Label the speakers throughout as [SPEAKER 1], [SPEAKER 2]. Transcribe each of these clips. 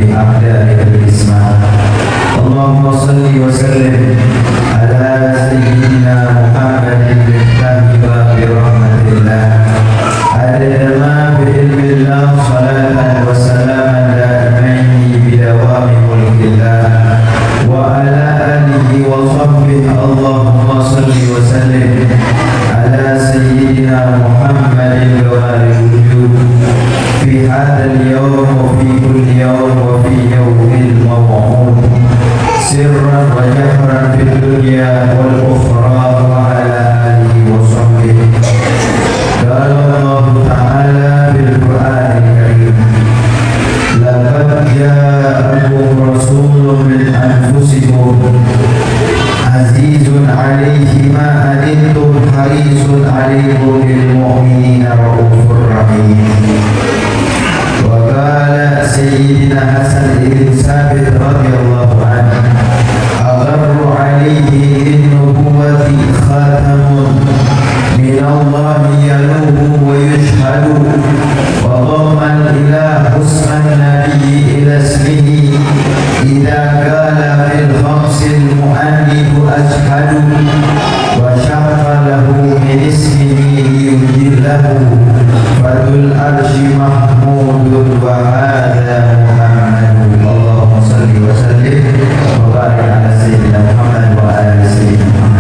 [SPEAKER 1] بأبدان الإسلام. اللهم صل وسلم على سيدنا محمد المفتاح باب رحمة الله عدد ما بعلم الله صلاة وسلاما دائمين بدوام ملك الله وعلى آله وصحبه. اللهم صل وسلم على سيدنا محمد جوار الوجود في هذا اليوم وفي كل يوم وفي يوم الموعود سرا وجهرا في الدنيا والأخرى وعلى آله وصحبه. قال الله تعالى في القرآن الكريم: لقد جاءكم رسول من أنفسكم عزيز عليه ما عنتم حريص عليكم بالمؤمنين رؤوف رحيم. وقال سيدنا حسن بن ثابت رضي الله عنه: أغر عليه للنبوة خاتم من الله يلوه ويشهد. وضم الإله اسم النبي إلى اسمه إذا قال في الخمس المؤنث أشهد. وشق له من اسمه ليجله فذو العرش محمود وهذا محمد. اللهم صل وسلم وبارك على سيدنا محمد وعلى سيدنا محمد.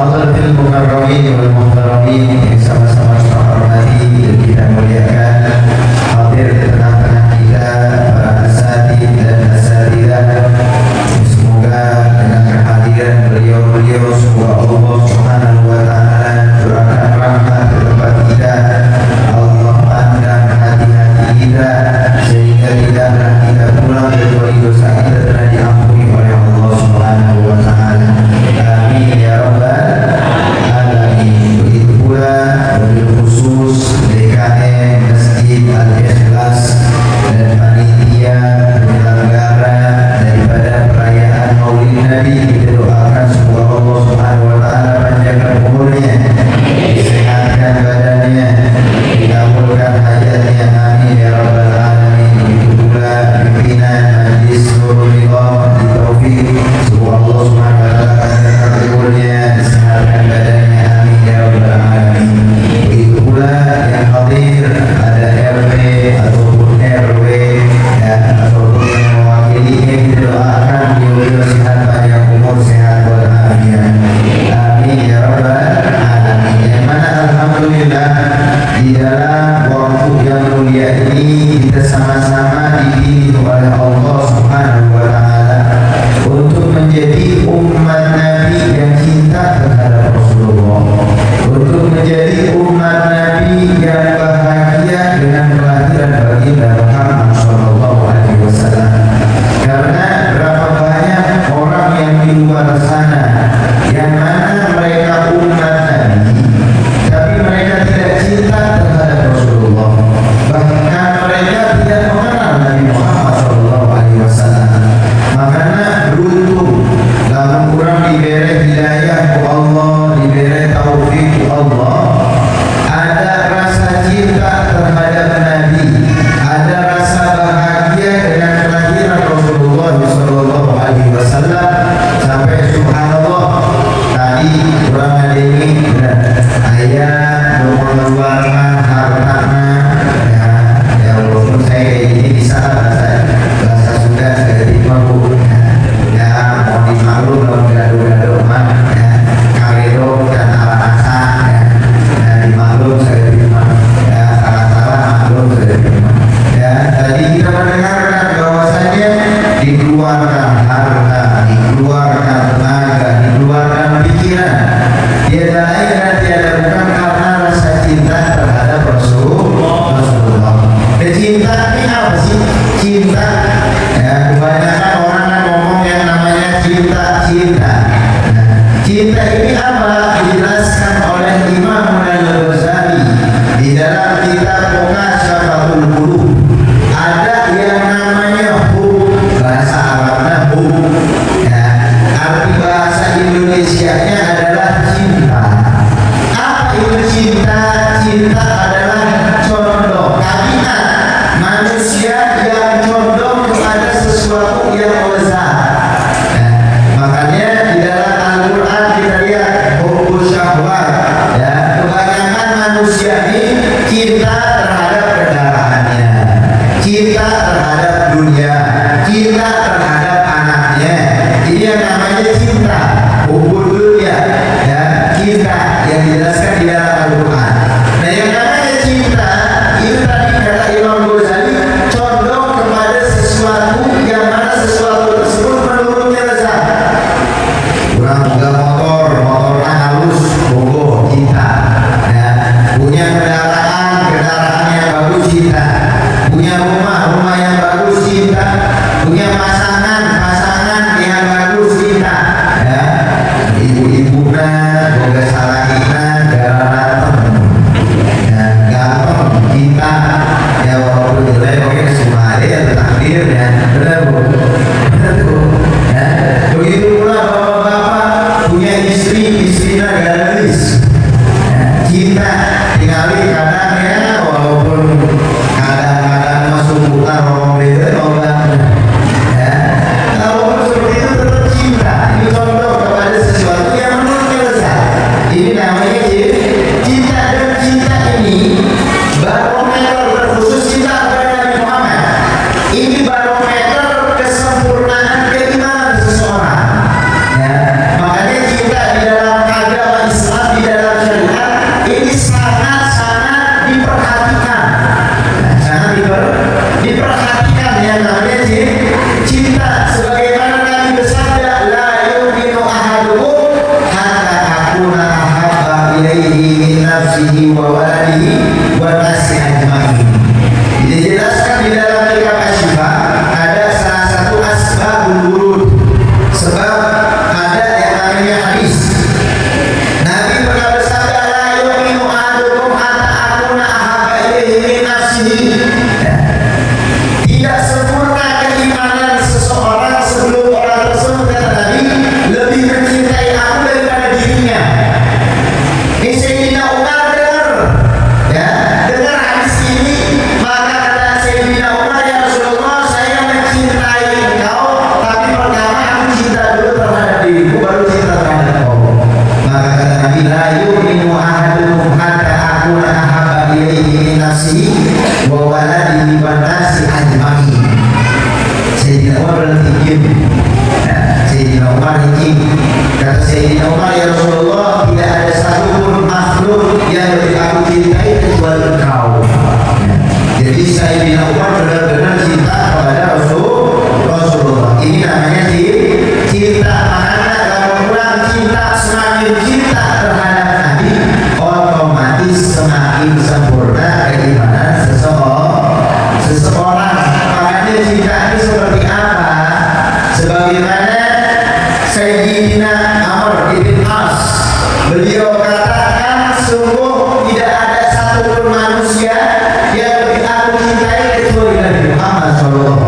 [SPEAKER 1] Hadratil mukarramin wal muhtaramin yang sama-sama kita hormati dan kita muliakan, hadir di tengah-tengah kita para asatidz dan asatidzah. Semoga dengan kehadiran beliau-beliau semoga Allah Subhanahu wa taala curahkan rahmat ke tempat kita. Allah pandang hati-hati kita sehingga tidaklah kita pulang kecuali dosa kita telah diampuni oleh Allah Subhanahu wa taala. Amin ya rabbal alamin. Begitu pula wabil khusus DKM Masjid Al-Ikhlas dan panitia penyelenggara daripada perayaan Maulid Nabi, kita doakan semoga Allah Subhanahu wa taala panjangkan umurnya, disehatkan badannya, dikabulkan hajatnya. Amin ya rabbal alamin. Begitu pula pimpinan Majlis Nurul Nizam di Taufik, semoga Allah Subhanahu wa taala panjangkan umurnya, disehatkan badannya. Amin ya rabbal alamin. Begitu pula yang hadir ada RT ataupun RW ya, ataupun yang mewakilinya, kita doakan beliau sehat, panjang umur, sehat walafiat. Amin ya rabbal alamin. Yang mana alhamdulillah di dalam waktu yang mulia ini kita sama-sama dipilih oleh Allah Subhanahu wa taala untuk menjadi umat Nabi yang cinta terhadap Rasulullah, untuk menjadi umat Nabi yang bahagia dengan kelahiran baginda Muhammad sallallahu alaihi wasallam. Karena berapa banyak orang yang di luar sana yang mana mereka umat Nabi tapi mereka tidak cinta terhadap Rasulullah, bahkan mereka tidak mengenal Nabi Muhammad sallallahu alaihi wasallam. Makanya beruntung lamun kurang diberi hidayah ku Allah, diberi taufik ku Allah, ada rasa cinta terhadap Nabi, ada rasa bahagia dengan kelahiran Rasulullah sallallahu alaihi wasallam. Sampai subhanallah tadi kurang ada ini ayah mengeluarkan hartanya ya walaupun saya kayak gini bisa bahasa Sunda saya terima bu ya, mau dimaklum kalau gaduh-gaduh mah ya, karedo dan ala-asa ya, dimaklum saya terima ya, salah-salah maklum saya terima ya. Tadi kita mendengarkan bahwasanya dikeluarkan harta, dikeluarkan tenaga, dikeluarkan pikiran, tiada lain dan tiada bukan karena rasa cinta terhadap Rasulullah. Cinta ini apa sih? Cinta ya, kebanyakan orang kan ngomong yang namanya cinta. Nah, cinta ini apa? Dijelaskan oleh Imam Al-Ghazali di dalam kitab Muqashafatul Qulub. Ada yang namanya hub, bahasa Arabnya hub ya, arti bahasa Indonesianya adalah cinta. Apa itu cinta? Cinta adalah condong, manusia yang condong kepada waladihi wa nasi ajmain. Dijelaskan di dalam kitab Asy-Syifa ada salah satu asbabul wurud, sebab ada yang namanya hadis. Nabi pernah bersabda, la yu'minu ahadukum hatta akuna ahabba ilaihi min nafsihi. Tidak sempurna keimanan seseorang sebelum orang tersebut, kata Nabi, lebih mencintai aku daripada dirinya. Ini Sayyidina Umar dengar, ya, dengar hadis ini, maka kata Sayyidina Umar, ya Rasulullah, saya mencintai engkau, tapi pertama aku cinta dulu terhadap diriku, baru cinta terhadap engkau. Maka kata Nabi, la yu'minu ahadukum hatta akuna ahabba ilaihi min nafsihi wa waladihi wa nasi ajmain. Sayyidina Umar berarti diam. Sayyidina Umar ini, kata Sayyidina Umar, ya Rasulullah, tidak ada satupun makhluk yang lebih aku cintai kecuali engkau. Jadi Sayyidina Umar benar-benar cinta kepada Rasulullah. Ini namanya cinta. Makanya kalau kurang cinta, semakin cinta terhadap Nabi, otomatis semakin sempurna keimanan seseorang. Makanya cinta ini seperti apa? Sebagaimana Sayyidina Amr ibn As, beliau katakan, sungguh tidak ada satupun manusia yang lebih aku cintai kecuali Nabi Muhammad SAW.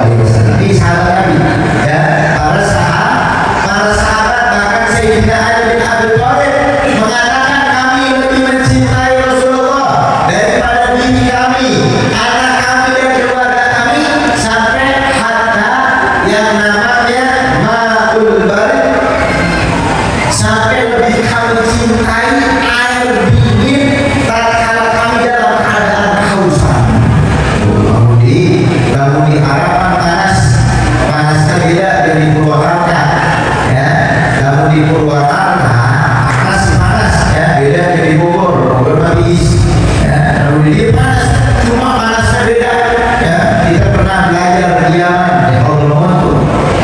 [SPEAKER 1] Ini sahabat Nabi, ya, para sahabat, bahkan Sayyidina Ali bin Abi Thalib mengatakan, kami lebih mencintai Rasulullah daripada diri kami, anak kami dan keluarga kami, sampai hatta yang namanya ma'ul barid, sampai lebih kami cintai air dingin tatkala kami dalam keadaan kehausan. Bangun di harapan panasnya beda dari Purwakarta, ya. Bangun di Purwakarta panas, ya, beda dari Bogor habis, ya. Lalu di panas, cuma panasnya beda, ya. Kita pernah belajar di Yaman, ya,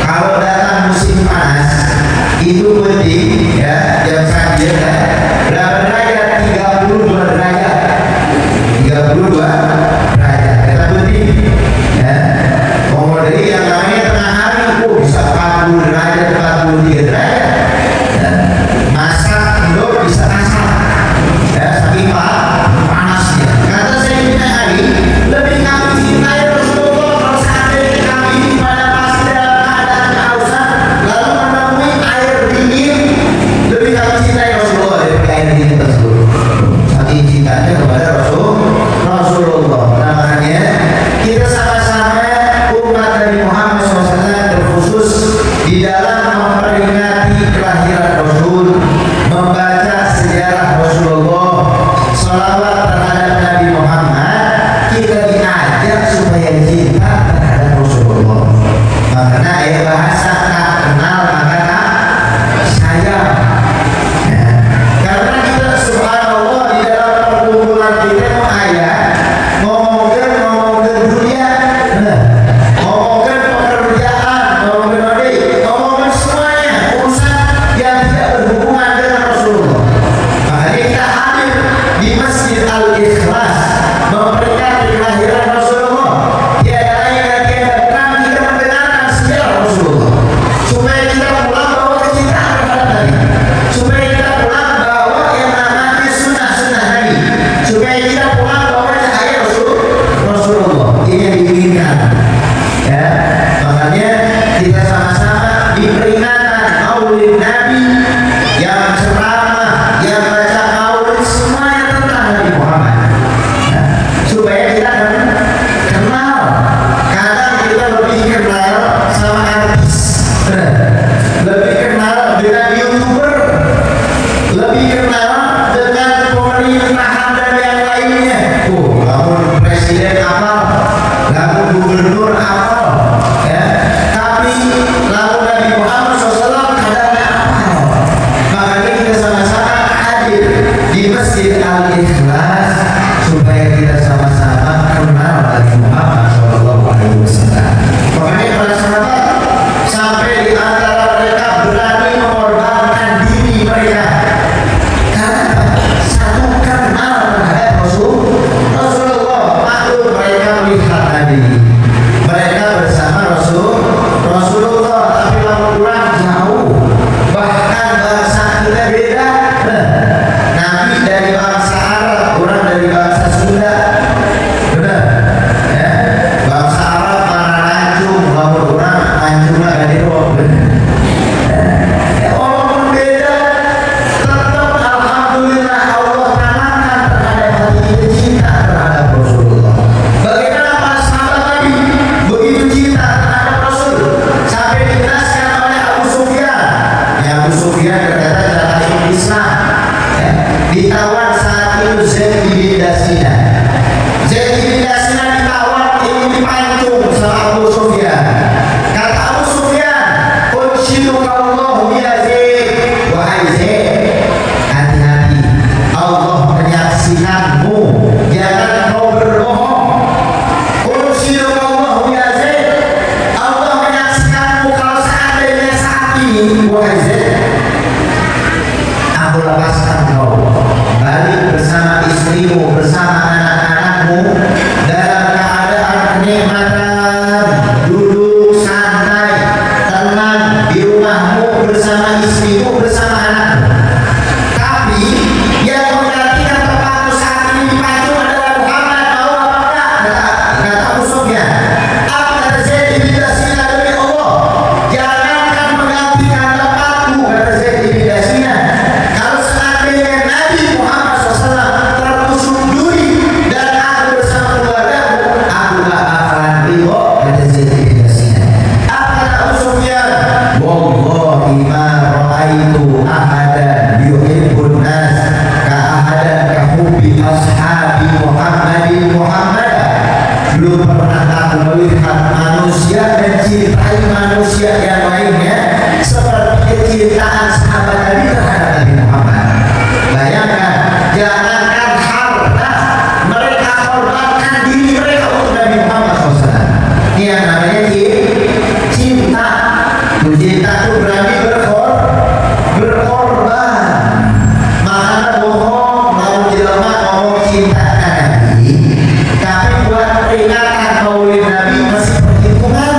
[SPEAKER 1] kalau datang musim panas itu penting, ya, jam saja berapa derajat? 32 derajat. 32 derajat. Kita penting, ya. Mau dari yang namanya tengah hari, bisa 40 derajat, 43 derajat. Ya. Masak endok bisa masak, ya, saking panasnya. Kata Sayyidina Ali, lebih kami cintai Rasulullah kalau seandainya kami pada masih dalam keadaan kehausan lalu menemui air dingin, lebih kami cintai Rasulullah daripada air dingin tersebut. Saking cintanya kepada Rasulullah. Dasina. Zaid bin Dasina ditawar, ini dipancung sama Abu Sufyan. Kata Abu Sufyan, unsyiduka Allah ya Zaid. Wahai Zaid, hati-hati, Allah menyaksikanmu, jangan kau berbohong. Unsyiduka Allah ya Zaid, Allah menyaksikanmu kalau seandainya saat ini, wahai Zaid, aku lepaskan kau balik bersama istrimu, bersama anak-anakmu dalam keadaan kenikmatan, duduk santai, tenang di rumahmu bersama istrimu, bersama anakmu. Tapi yang menggantikan tempatmu saat ini dipancung adalah Muhammad. Mau apa enggak? Kata Abu Sufyan. Apa kata Zaid bin Dasina? Demi Allah, jangankan menggantikan tempatku, kata Zaid bin Dasina. Kalau seandainya Nabi Muhammad SAW tertusuk duri dan aku bersama keluargamu, aku gak bakalan ridho, kata Zaid bin Dasina. Apa kata Abu Sufyan? Wallahi ma ra'aitu ahadan yuhibbun nas ka ahadan ka hubbi ashabi Muhammadin Muhammadan. Belum pernah aku melihat manusia mencintai manusia yang lainnya seperti kecintaan sahabat Nabi terhadap Nabi Muhammad. Bayangkan, jangankan harta, mereka korbankan diri mereka untuk Nabi Muhammad SAW. Ini yang namanya cinta. Cinta itu berani berkorban. Makanya bohong mau jelma ngomong cinta Nabi, tapi buat peringatan maulid Nabi masih perhitungan.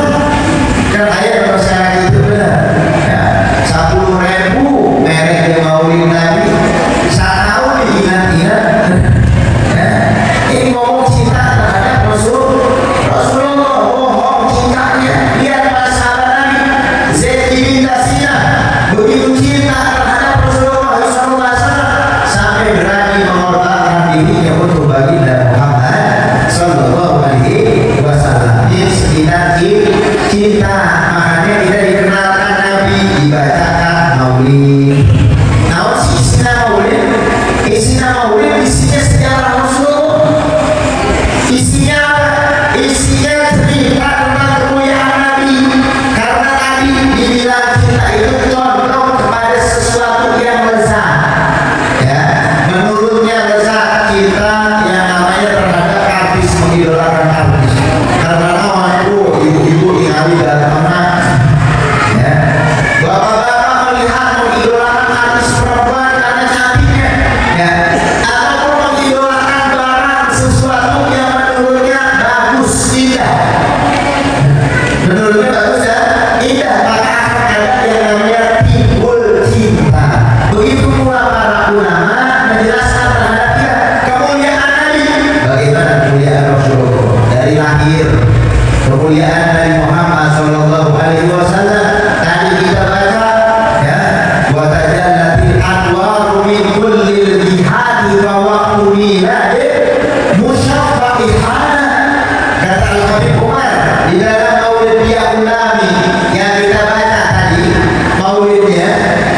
[SPEAKER 1] Kan ayat kalau sekarang itu benar ya, 10.000 merek di maulid Nabi, 1 tahun diingat-ingat ya. Ini ngomong cinta terhadap Rasulullah, bohong cintanya. Lihat para sahabat Nabi, Zaid bin Dasina begitu cinta terhadap Rasulullah SAW sampai berani mengorbankan dirinya untuk baginda Muhammad Sallallahu Alaihi Wasallam. Ini sekitar cinta. Makanya tidak dikenalkan Nabi, dibacakan maulid. Nah, isinya maulid, isinya sejarah Rasulullah. Isinya cerita tentang kemuliaan Nabi. Karena Nabi dibilang cinta itu condong kepada sesuatu yang lezat. Ya, menurutnya lezat cinta yang namanya terhadap artis, mengidolakan artis. Karena itu ibu-ibu ingali dalam anak. Ya, bapak-bapak melihat mengidolakan artis perempuan karena cantiknya. Ya, ataupun mengidolakan barang sesuatu yang menurutnya bagus, indah. Menurutnya bagus ya, indah, maka akan ada yang namanya timbul cinta. Begitu pula para ulama menjelaskan terhadap dia kemuliaan Nabi. Bagaimana kemuliaan Rasulullah dari lahir, kemuliaan Nabi Muhammad Sallallahu Alaihi Wasallam. Tadi kita baca ya, wa tajallatil anwaru min kullil jihadi wa waqtu miladi musyaffaihana. Kata Al-Habib Umar di dalam maulid dia ulami yang kita baca tadi, maulidnya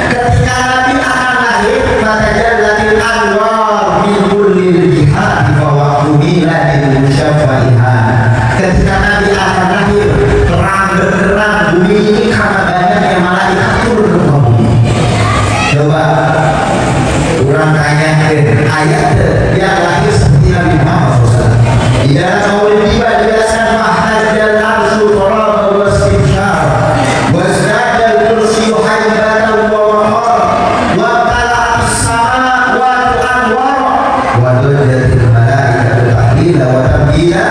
[SPEAKER 1] ketika Nabi akan lahir, fatajallatil anwar min kullil jihadi wa waqtu miladi musyaffaihana. Ketika Nabi akan lahir, terang benderang bumi ini karena banyaknya malaikat turun ke bumi. Coba kurang tanyakan ayat yang lahir seperti Nabi Muhammad SAW. Di dalam maulid tiba dijelaskan mahajjal arsyu qaraba wa istibsyar wa zadal kursiyu haibatan wa waqar wa tala'is samawati anwar wa dajjatil malaikatu tahlila wa tabdila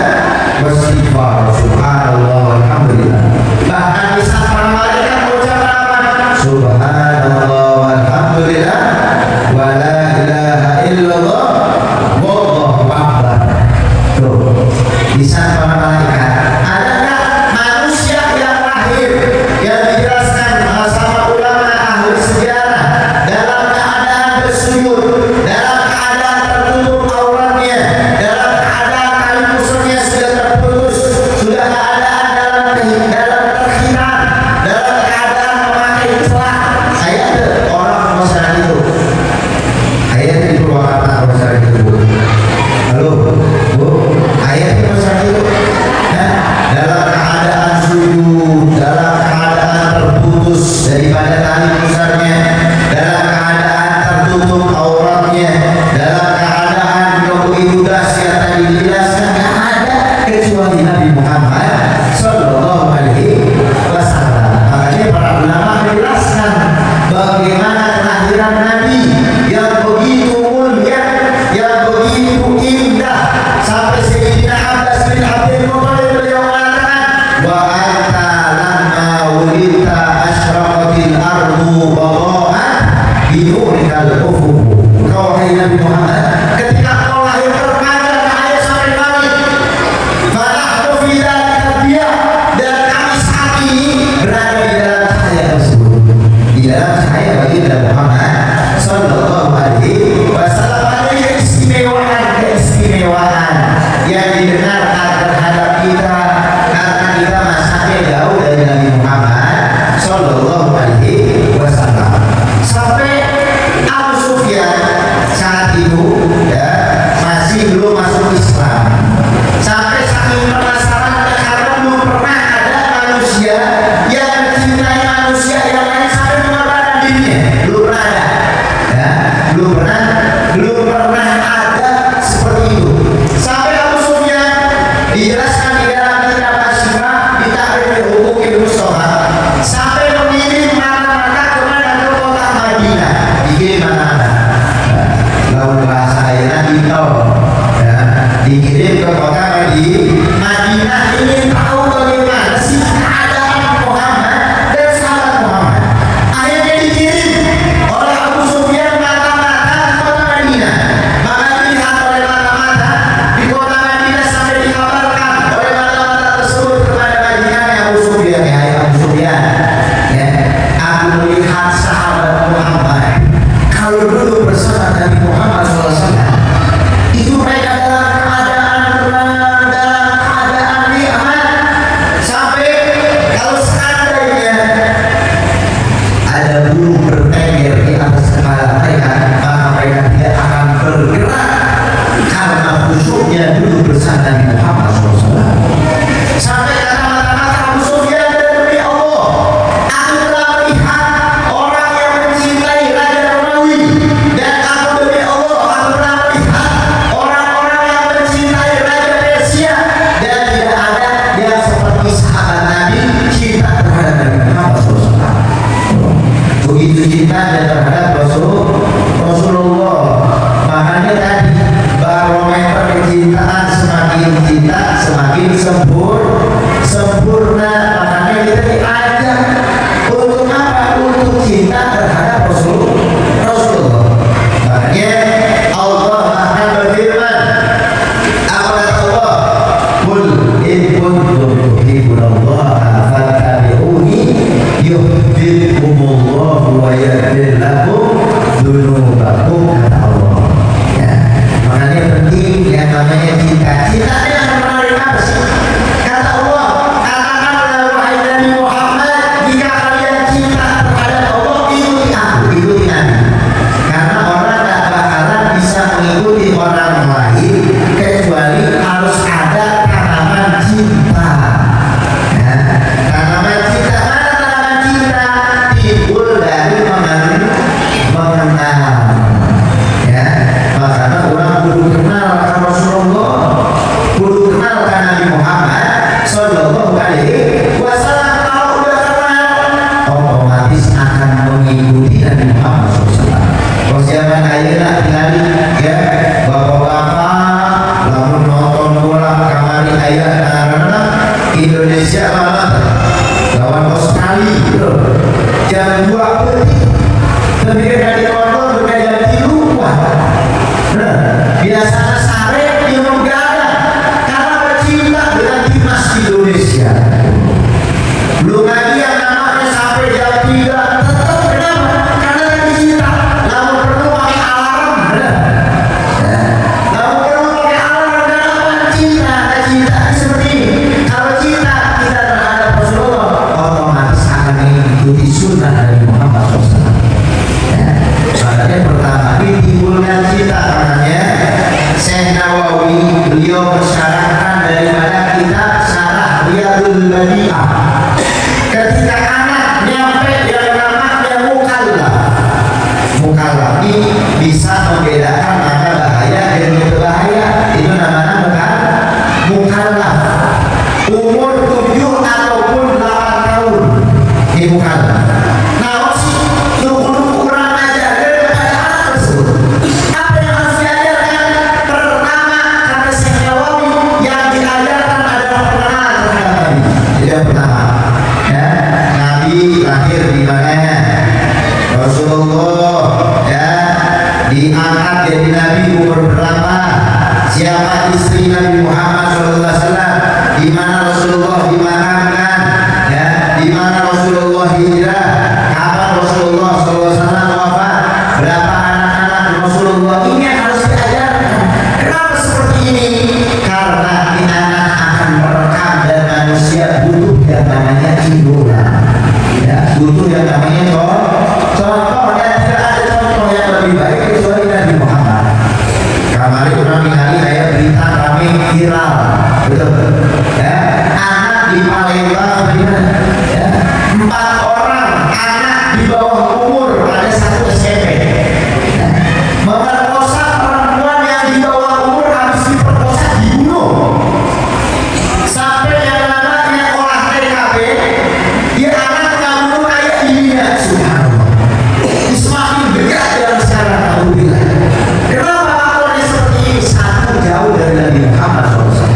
[SPEAKER 1] wa istighfar. Subhanallah walhamdulillah. Bahkan di saat para malaikat mengucapkan apa? Subhanallah walhamdulillah wa la ilaha illallah wallahu akbar. Tuh, di saat para malaikat. Adakah manusia yang lahir yang dijelaskan sama ulama ahli sejarah dalam keadaan bersujud, dalam keadaan tertutup auratnya, dalam keadaan tali pusernya Muhammad Sallallahu Alaihi Wasallam. Makanya para ulama menjelaskan bagaimana kelahiran Nabi yang begitu mulia, yang begitu indah, sampai Sayyidina Abbas bin Abdul Muttalib beliau mengatakan, wa anta lamma wulita asyraqatil ardu wada'at binurikal ufuq. Kau hai Nabi Muhammad, ketika kau lahir terpanjang cahaya sampai langit. Fanahnu fi dzalika biya, dan kami saat ini berada di dalam cahaya tersebut, di dalam cahaya baginda Muhammad Sallallahu Alaihi Wasallam. Ada keistimewaan yang didengarkan terhadap kita karena kita masanya jauh dari Nabi Muhammad Sallallahu Alaihi Wasallam. Sampai Abu Sufyan saat itu ya masih belum masuk Islam. Sampai saking penasaran karena belum pernah ada manusia yang mencintai manusia yang lain sampai mengorbankan dirinya. Belum pernah ada, ya, belum pernah ada seperti itu. Sampai Abu Sufyan dijelaskan di dalam kitab Asy-Syifa di Ta'rif Huquqil Mustafa, sampai mengirim mata-mata kemana, ke kota Madinah. Dikirim mata-mata, lalu bahasa airnya ditol, ya, dikirim ke kota Madinah, ingin tahu bagaimana sih keadaan Muhammad dan sahabat Muhammad. Akhirnya dikirim oleh Abu Sufyan mata-mata di kota Madinah. Maka dilihat oleh mata-mata di kota Madinah sampai dikabarkan oleh mata-mata tersebut kepada Madinah, Abu Sufyan, ya Abu Sufyan, ya, aku melihat sahabat Muhammad kalau dulu bersama Nabi Muhammad SAW itu mereka dalam keadaan tenang, dalam keadaan nikmat, sampai kalau seandainya ada burung bertengger di atas kepala mereka, maka mereka tidak akan bergerak karena khusyuknya dulu bersama Nabi Muhammad SAW. Sampai kata mata-mata Abu Sufyan, demi Allah, aku telah melihat orang yang mencintai Raja Romawi, dan aku demi Allah, aku telah melihat orang-orang yang mencintai Raja Persia, dan tidak ada yang seperti sahabat Nabi cinta terhadap Nabi Muhammad SAW. Begitu cintanya terhadap Rasulullah. Makanya tadi barometer kecintaan semakin cinta semakin sempurna. Makanya kita diajak untuk apa? Untuk cinta terhadap Rasulullah. Makanya Allah akan berfirman, apa kata Allah? Qul in kuntum tuhibbunallaha fattabi'uni yuhibbukumullahu wa yaghfir lakum dzunubakum, kata Allah. Ya, makanya penting yang namanya cinta. Cinta yang menarik apa sih? Kata Allah, katakanlah wahai Nabi Muhammad, jika kalian cinta terhadap Allah, ikuti aku, ikuti Nabi. Karena orang tak bakalan bisa mengikuti orang lain kecuali harus ada tanaman cinta. Ya, tanaman cinta, mana tanaman cinta? Timbul dari mengenal. Ya, makanya orang kudu kenal akan Rasulullah, kudu kenal akan Nabi Muhammad Sallallahu Alaihi Wasallam. Kalau udah kenal, otomatis akan mengikuti Nabi Muhammad SAW. Kalau zaman ayeuna tinggali, ya, bapak-bapak lamun nonton bola kamari aya anak-anak Indonesia banget lawan Australia gitu. Jam 2 pagi, tapi dari nonton udah jam 3. Nah, biasanya sare dia menggadang karena bercinta dengan timnas Indonesia. Belum lagi yang namanya sampai jam 3 tetap, kenapa? Karena lagi cinta. Lalu perlu pakai alarm, lalu perlu pakai alarm, kenapa? Cinta. Cinta seperti ini. Kalau cinta kita terhadap Rasulullah, otomatis akan mengikuti sunnah dari Muhammad SAW. Ya, makanya pertama ditimbulkan cinta. Makanya Syekh Nawawi beliau mensyaratkan daripada kitab Syarah Riyadul Badi'ah, ketika anak nyampe yang namanya mukallaf ini bisa membedakan mana bahaya dan tidak bahaya. Itu namanya mukallaf. paling viral, betul? Ya, anak di Palembang, ya, 4 orang anak di bawah umur ada 1 SMP. Memerkosa perempuan yang di bawah umur, habis diperkosa dibunuh. Sampai yang anaknya olah TKP, dia anak kamu kayak ini ya, subhanallah. Semakin dekat dalam sekarang kamu bilang. Kenapa laporannya seperti ini? Satu, jauh dari Nabi Muhammad SAW.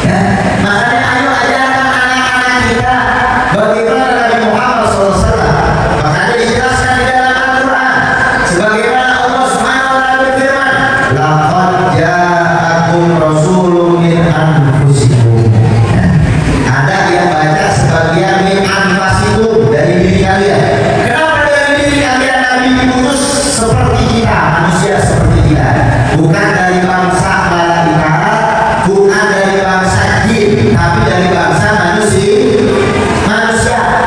[SPEAKER 1] Ya, makanya ayo ajarkan anak-anak kita bagaimana Nabi Muhammad SAW. Makanya dijelaskan di dalam Al-Quran. Sebagaimana Allah Subhanahu wa Ta'ala berfirman, laqad ja'akum rasulun min anfusikum. Ada yang baca sebagian min anfasikum, dari diri kalian. Kenapa dari diri kalian Nabi diutus seperti kita, manusia seperti kita? Bukan dari bangsa malaikat, bukan dari bangsa jin, tapi dari bangsa manusia.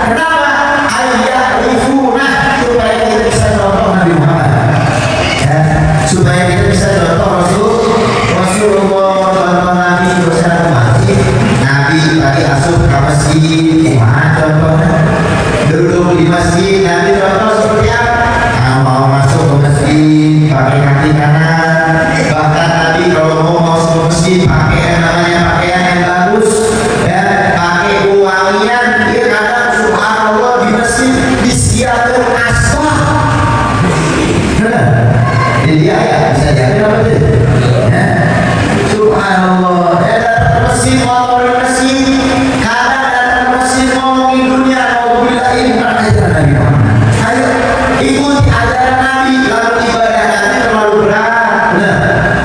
[SPEAKER 1] Kenapa? Ayyarifuna, supaya kita bisa contoh Nabi Muhammad, ya, supaya kita bisa contoh Rasulullah, contoh Nabi bersama masjid. Nabi tadi asuh ke masjid, contohnya duduk di masjid. Nabi contoh seperti apa? Kalau mau masuk ke masjid pakai kaki kanan. Bahkan Nabi kalau mau masuk ke masjid pakai yang namanya pakaian yang bagus, ya, pakai wangian. Dia kadang subhanallah di masjid disiapkan asbah. Jadi dia ya bisa jadi apa itu? Ya. Subhanallah. Ya, datang ke masjid, mau ke masjid. Kadang datang ke masjid ngomongin dunia, mau bilang ini bukan ajaran Nabi Muhammad. Ayo ikuti ajaran Nabi. Lalu ibadah Nabi terlalu berat. Nah,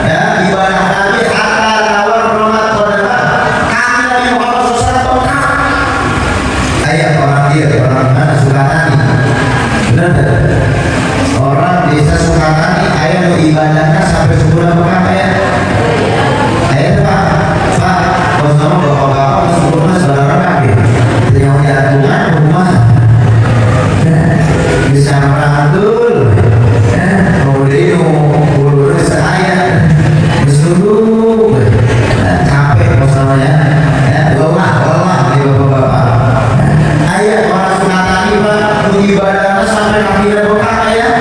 [SPEAKER 1] ya, ibadah Nabi hatta tawar romat kodama. Kami Nabi Muhammad SAW bengkak. Ayat orang dia, orang mana Sukatani. Benar tak? Orang desa Sukatani, ayat mau ibadahnya sampai sebulan bengkak ayat. Ayat Pak, bos nama bapak-bapak sebulan saudara kaki. Yang diatungan rumah. Bisa merangkul, kemudian urus saya, berseluruh, capek masalahnya, bawa di bapak-bapak. Ayat orang Sukatani Pak, ibadah sampai kaki bengkak ayat.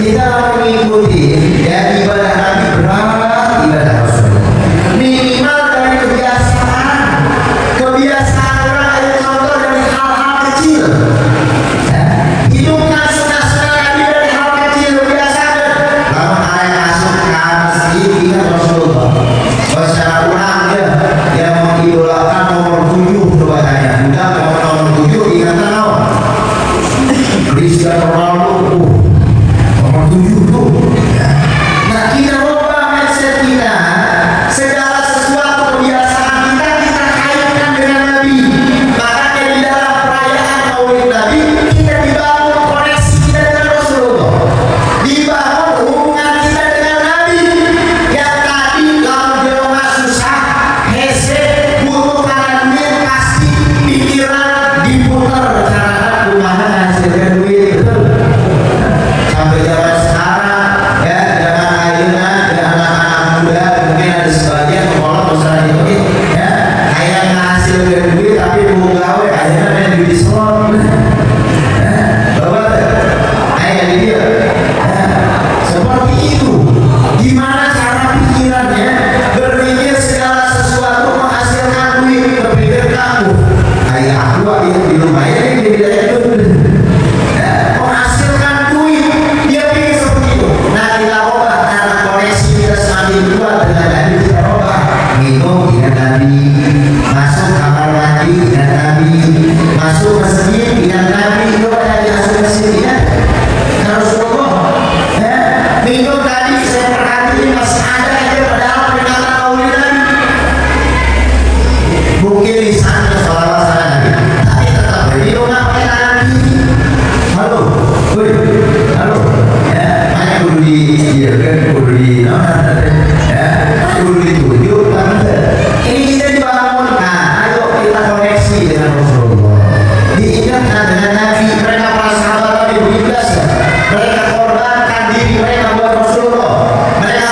[SPEAKER 1] Kita mengikuti, ya, ibadah Nabi berat, ibadah Rasulullah. Minimal dari kebiasaan orang, ayo contoh dari hal-hal kecil. Ya, hidupkan sunnah-sunnah Nabi dari hal kecil, kebiasaan. Lalu ada yang masuk ke masjid, ingat Rasulullah. Secara ulang dia mengidolakan nomor 7 kepadanya. Udah nomor 7 ingat tahu. Cristiano Ronaldo nomor 7 tuh. Nah, kita ubah mindset kita. Segala sesuatu kebiasaan kita kaitkan dengan Nabi. Makanya di dalam perayaan Maulid Nabi kita dibangun koneksi kita dengan Rasulullah, dibangun hubungan kita dengan Nabi. Yang tadi kalau dia nggak susah, hese, butuh karena duit, pasti pikiran diputar cara rumahnya hasilkan duit, betul. Sampai zaman sekarang, ya, zaman ayunan, dengan anak-anak muda, mungkin ada sebagian sekolah usaha itu, ya, kayak menghasilkan duit tapi mau gawe, akhirnya main duit di salon. Bapak, kayak dia, seperti itu. Gimana cara pikirannya berpikir segala sesuatu menghasilkan duit, berpikir kamu, kayak aku di rumahnya ini tidak itu. Menghasilkan duit, dia pikir seperti itu. Nah, kita ubah karena koneksi kita semakin kuat dengan Nabi. Kita ubah minum dengan Nabi, masuk kamar mandi dengan Nabi, masuk masjid dengan Nabi. Itu ada di masuk masjid ya. Rasulullah, ya, minum tadi saya perhatiin masih ada aja padahal peringatan Maulid Nabi. Mungkin lisannya soal Nabi, tapi tetap minum pakai tangan kiri. Halo, woi, halo, ya, mana kudu diiyakan, kudu ya, kudu ditunjuk, ini kita dibangunkan. Ayo kita koneksi dengan Rasulullah, diingatkan dengan Nabi. Mereka para sahabat Nabi begitu, mereka korbankan diri mereka buat Rasulullah, mereka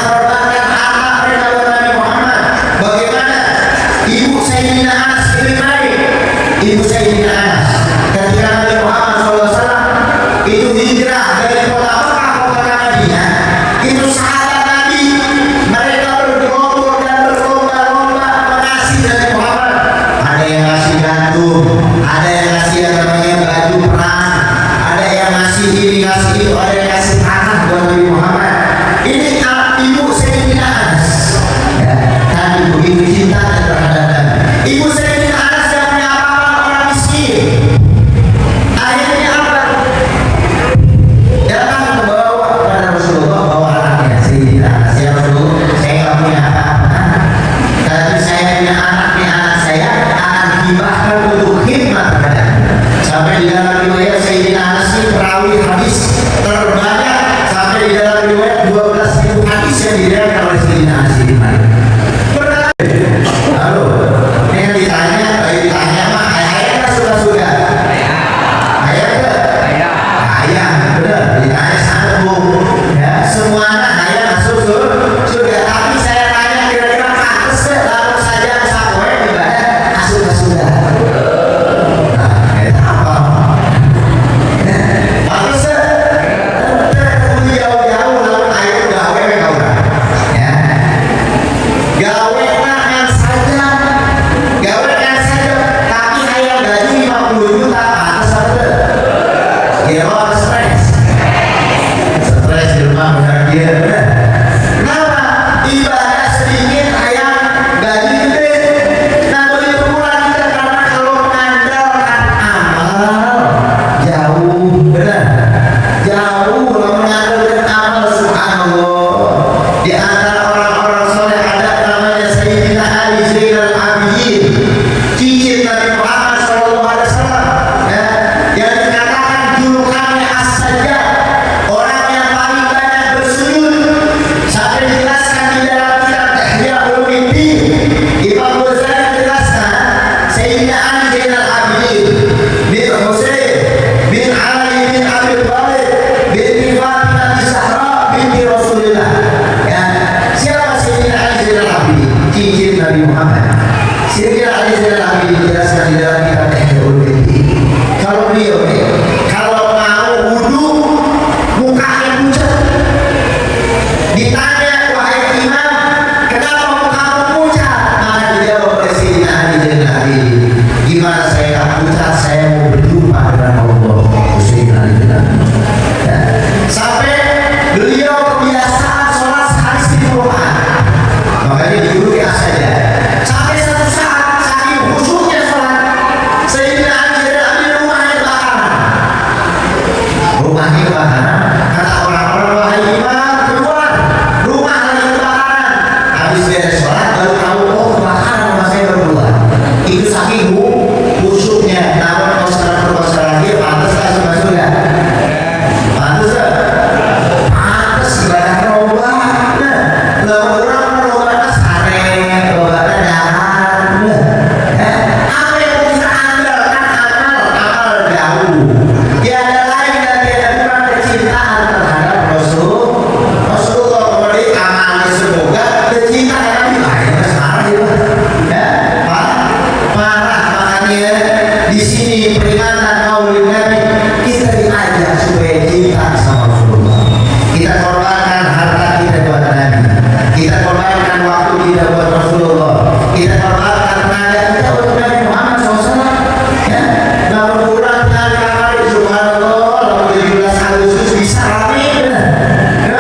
[SPEAKER 1] didiamkan oleh Sayyidina Ali bin Malik. Lalu yang ditanya mah ayah kan sudah ayah ke ayah benar ditanya satu ya semuanya ayah masuk surga, tapi saya tanya kira-kira pantas ke lalu saja sampai ibadah masuk ke surga. Nah itu apa? Pantas ke jauh-jauh lalu ayah gawe kau ya gawe gawekan saja tapi ayah gaji 50 juta pantas apa? Ya orang stres di rumah bahagia. Kenapa? Ibadah sedikit ayah gaji gede. Nah begitu pula kita karena kalau mengandalkan amal jauh benar jauh kalau mengandalkan amal subhanallah. Di antara orang-orang soleh ada namanya Sayyidina Ali Zainal Abidin, cicit Nabi Muhammad SAW ya, yang dikatakan julukannya As-Sajjad, orang yang paling banyak bersujud, sampai dijelaskan di dalam kitab Ihya Ulumuddin. Imam Ghazali menjelaskan Sayyidina Ali Zainal Abidin bin Husain bin Ali bin Abi Thalib bin Fatimah bin Zahra binti Rasulullah ya. Siapa Sayyidina Ali Zainal Abidin? Cicit Nabi Muhammad. Sayyidina Ali Zainal Abidin dijelaskan di dalam kitab Ihya Ulumuddin. Kalau beliau nih, kalau mau wudu mukanya pucat, ditanya wahai imam, kenapa mukamu pucat? Maka dijawab oleh Sayyidina Ali Zainal Abidin, gimana saya tak pucat? Saya mau berjumpa dengan Allah. Sayyidina Ali Zainal Abidin ya. Sampai beliau kebiasaan sholat sehari 10 rakaat, makanya dijuluki As-Sajjad. Sampai satu saat saking khusyuknya sholat, Sayyidina Ali Zainal Abidin rumahnya kebakaran. Kata orang-orang, wahai imam keluar, rumah lagi kebakaran. Habis beres sholat baru tahu, oh kebakaran rumah saya baru keluar. Itu saking khusyuknya. Namun poster lagi pantas lah masuk ya. Pantas ya. Pantas ibadah rombak. Nah, orang rombaknya sare, rombaknya dahan. Apa yang mau kita andalkan? Amal jauh. Tiada lain dan tiada kurang kecintaan terhadap Rasulullah. Kemudian amalnya semoga kecintaan Nabi lain sekarang ya marah. Makanya di sini peringatan Maulid Nabi kita diajak supaya cinta sama Rasulullah. Kita korbankan harta kita buat Nabi, kita korbankan waktu kita buat Rasulullah, kita korbankan tenaga kita untuk Nabi Muhammad SAW ya. Namun pulang dari kamar subhanallah lalu 17 Agustus bisa rame benar ya.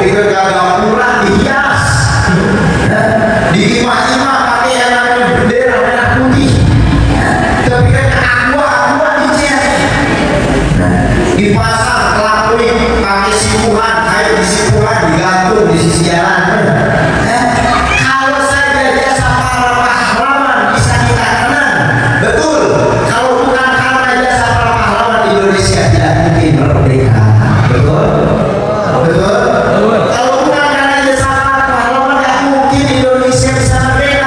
[SPEAKER 1] Ketika gagal murah dihias ya. Dihimah-himah pakai yang namanya bendera merah putih ya. Tapi kan aqua dicet dipasang kelapui pakai sipuhan, kayak di sipuhan digantung di sisi jalan ya. Kalau saja jasa para pahlawan bisa kita kenang betul, kalau bukan karena jasa para pahlawan Indonesia tidak mungkin merdeka. Betul? Betul? Kalau bukan karena jasa para pahlawan tidak mungkin Indonesia bisa merdeka.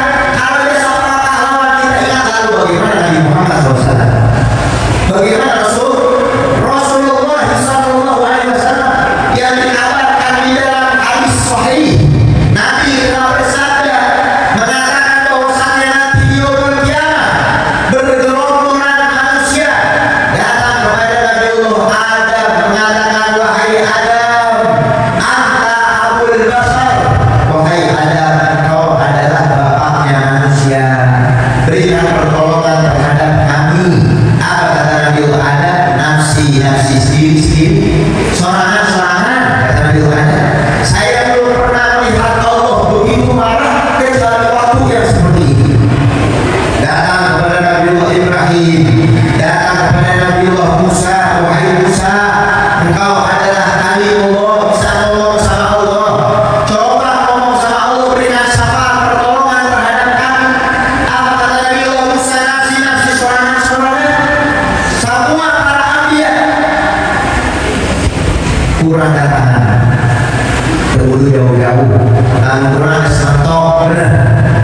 [SPEAKER 1] jauh kurang sementok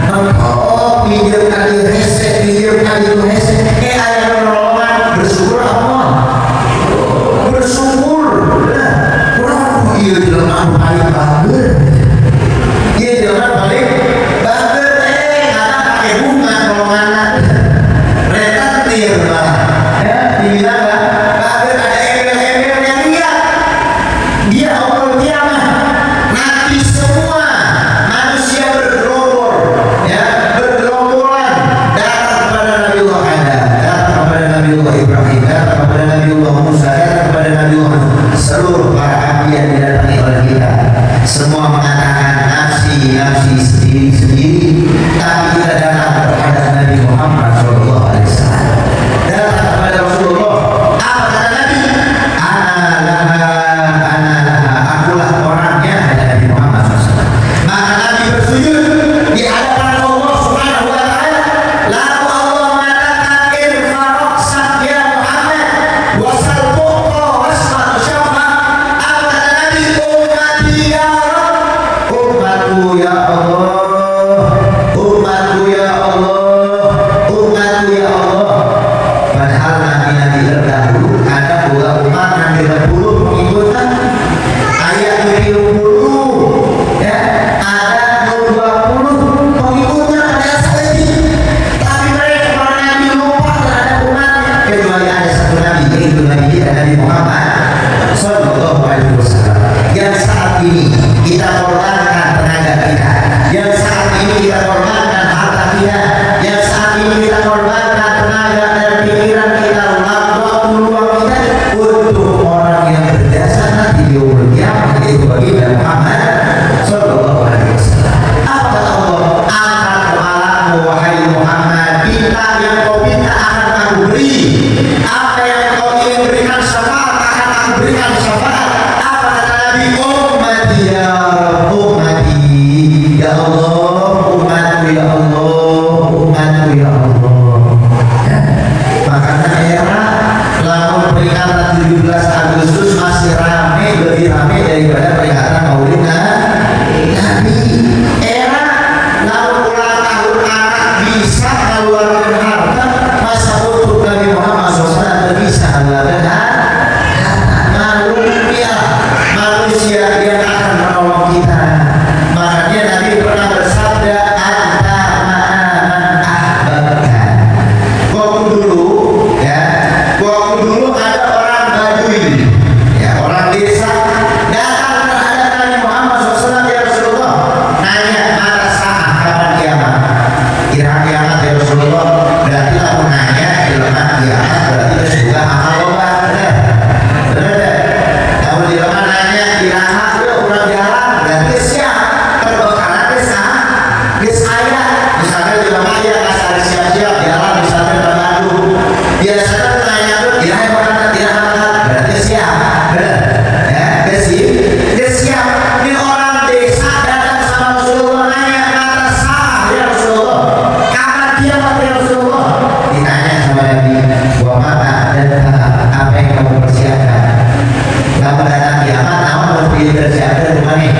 [SPEAKER 1] mentok pinggir kali hese ayah nolongan bersyukur apa bersyukur kurang iya jelema paling bager iya jelema paling bager karena pakai bunga nolongan mereka tir lah ya dibilang lah bager ada embel-embel yang lihat dia Allah kiamat nanti semua manusia bergerombol ya bergerombolan datang kepada Nabiullah Adam, datang kepada Nabiullah Ibrahim, datang kepada Nabiullah Musa, datang kepada Nabiullah seluruh para nabi yang didatangi oleh kita semua mengatakan nafsi sendiri tapi kita datang kepada Nabi Muhammad SAW datang kepada Rasulullah apa kata Nabi ana laha akulah orangnya kata Nabi Muhammad SAW maka Nabi bersujud di hadapan Allah Subhanahu wa ta'ala lalu Allah mengatakan irfaroksak ya Muhammad wasal tuqa wasfatu syafa apa kata Nabi ummati ya Rabb umatku ya Allah umatku ya Allah umatku ya Allah padahal nabi terdahulu ada dua umat yang 30 pengikutnya ayat 70 ya ada 20 pengikutnya pada saat itu tapi mereka para nabi lupa terhadap umatnya kecuali ada satu nabi yaitu Nabi kita Nabi Muhammad Sallallahu Alaihi Wasallam yang saat ini kita korbankan tenaga kita yang saat ini kita korbankan harta kita yang saat ini kita korbankan tenaga dan pikiran kita waktu luang kita untuk orang yang berjasa nanti di umur kiamat yaitu baginda Muhammad Sallallahu Alaihi Wasallam apa kata Allah angkat kepalamu wahai Muhammad minta yang kau minta akan aku beri apa yang kau ingin berikan syafaat akan aku berikan syafaat apa kata Nabi ummati ya Rabb ummati ya Allah umatku ya Allah umatku ya Allah ya. Makanya era lamun peringatan 17 Agustus masih lebih rame daripada peringatan Maulid Nabi era lamun ulang tahun anak bisa keluarkan harta masa untuk Nabi Muhammad SAW bisa keluarkan harta manusia yang akan menolong kita makanya Nabi pernah bersabda anta ma'aman ahbabkan waktu dulu ada orang Badui ya orang desa datang terhadap Nabi Muhammad SAW ya Rasulullah nanya mata saat kapan kiamat kira kiamat ya Rasulullah berarti aku nanya kiamat berarti itu juga amal Allah benar kamu di rumah nanya kira orang jalan berarti siap terbekalan desa ayah misalnya di rumah ya kasar siap-siap jalan misalnya ke Bandung biasanya nanya tuh kira berarti siap benar ya dia siap ini orang desa datang sama Rasulullah nanya kata sah ya Rasulullah kapan kiamat ya Rasulullah ditanya sama Nabi wa mata dan apa yang kamu persiapkan kamu datang kiamat namun harus dipersiapkan kemana ya.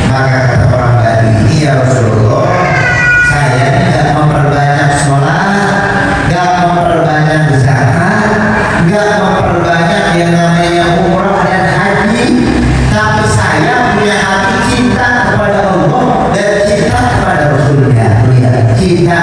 [SPEAKER 1] Maka kata orang Badui ini ya Rasulullah saya tidak memperbanyak sholat gak memperbanyak zakat gak memperbanyak yang namanya umrah dan haji tapi saya punya hati cinta kepada Allah dan cinta kepada Rasulnya cinta